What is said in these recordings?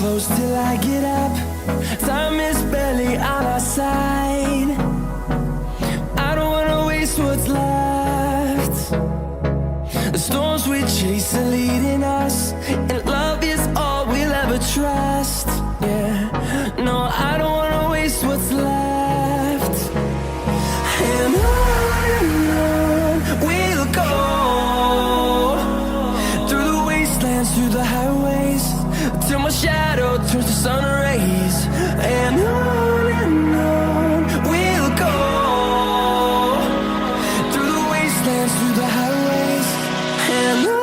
close till I get up. Time is barely on our side. I don't wanna waste what's left. The storms we chase are leading us, and love is all we'll ever trust. Yeah, no, I don't wanna waste what's left. And on we'll go, through the wastelands, through the highways, till my shadow turns to sun rays. And on we'll go, through the wastelands, through the highways, and on.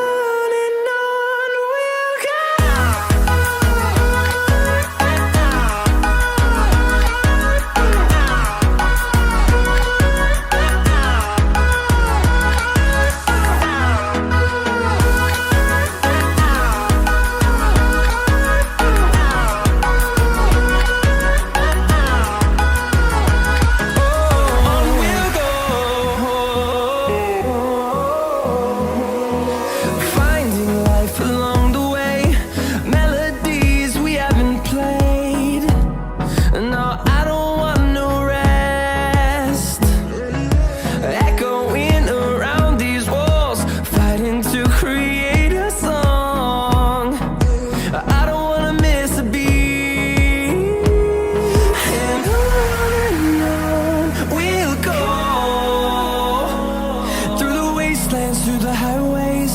Through the highways,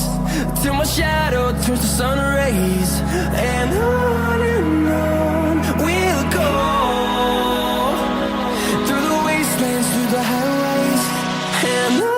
till my shadow turns to sun rays. And on we'll go, through the wastelands, through the highways, and on.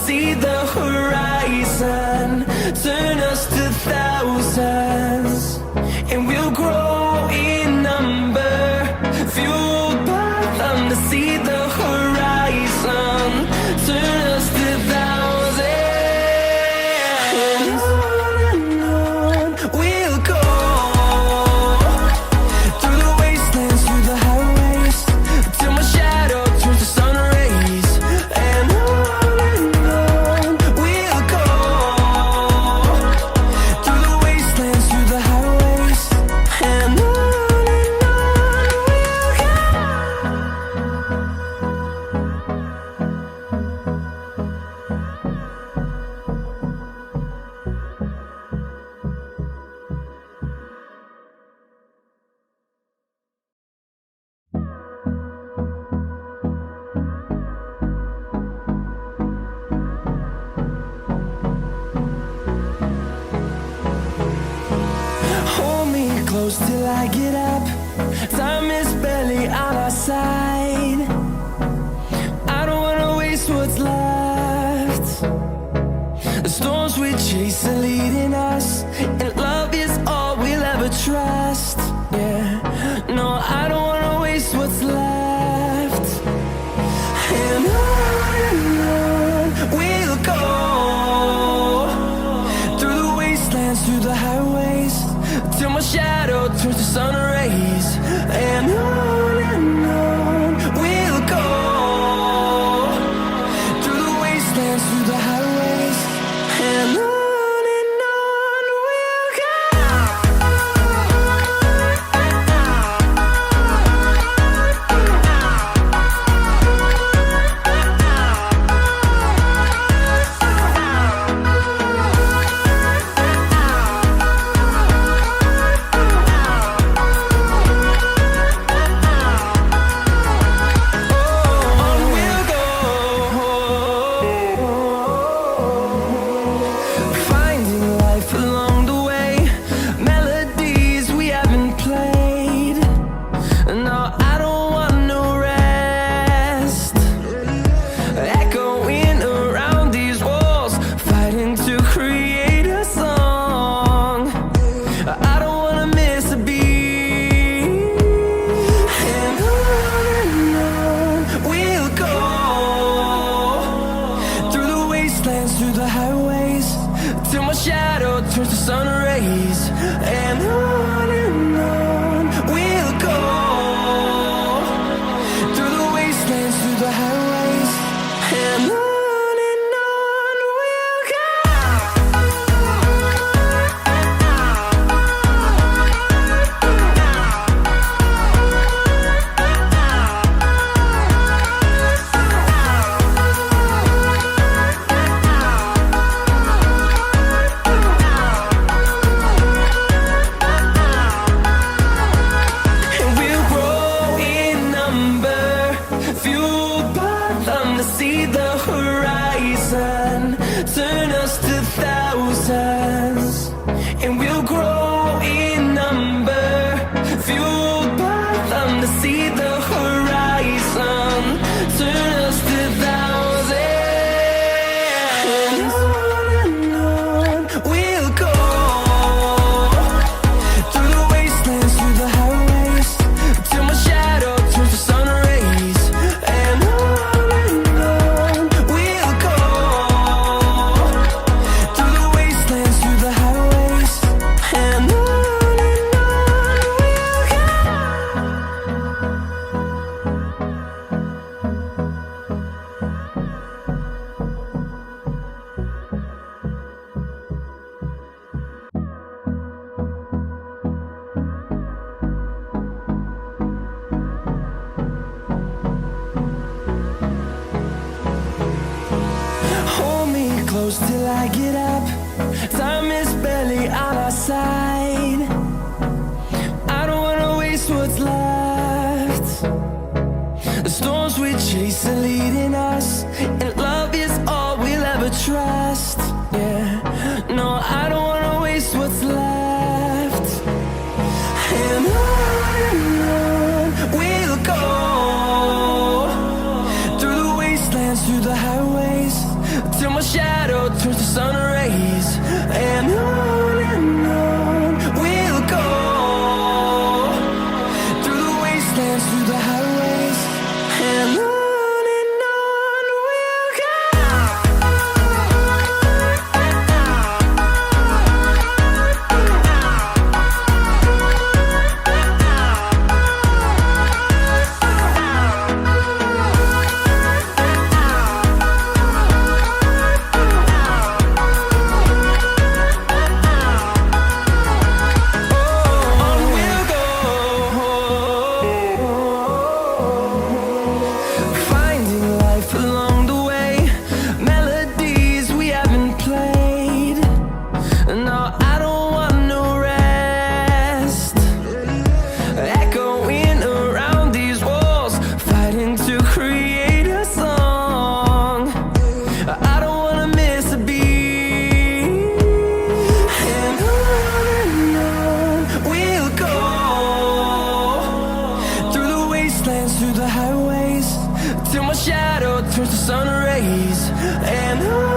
See the horizon turn us to thousands, and we'll grow in number, fueled by them. To see the horizon turn us to thousands, and on we'll go, through the wastelands, through the highways, till my shadow turns to sun rays. And close till I get up. Time is barely on our side. I don't wanna waste what's left. The storms we chase are leading us, and love is all we'll ever trust. Yeah, no, I don't wanna waste what's left. And on we'll go, through the wastelands, through the highways, till my shadow turns to sun rays. And on close till I get up. Time is barely on our side. I don't wanna waste what's left. The storms we chase are leading us, and love is all we'll ever trust. Yeah, no, I don't wanna waste what's left. And on we'll go, through the wastelands, through the highways, till my shadow turns to sun rays. And on we'll go, through the wastelands, through the highways, and on we'll go. Through the highways, till my shadow turns to sun rays. And on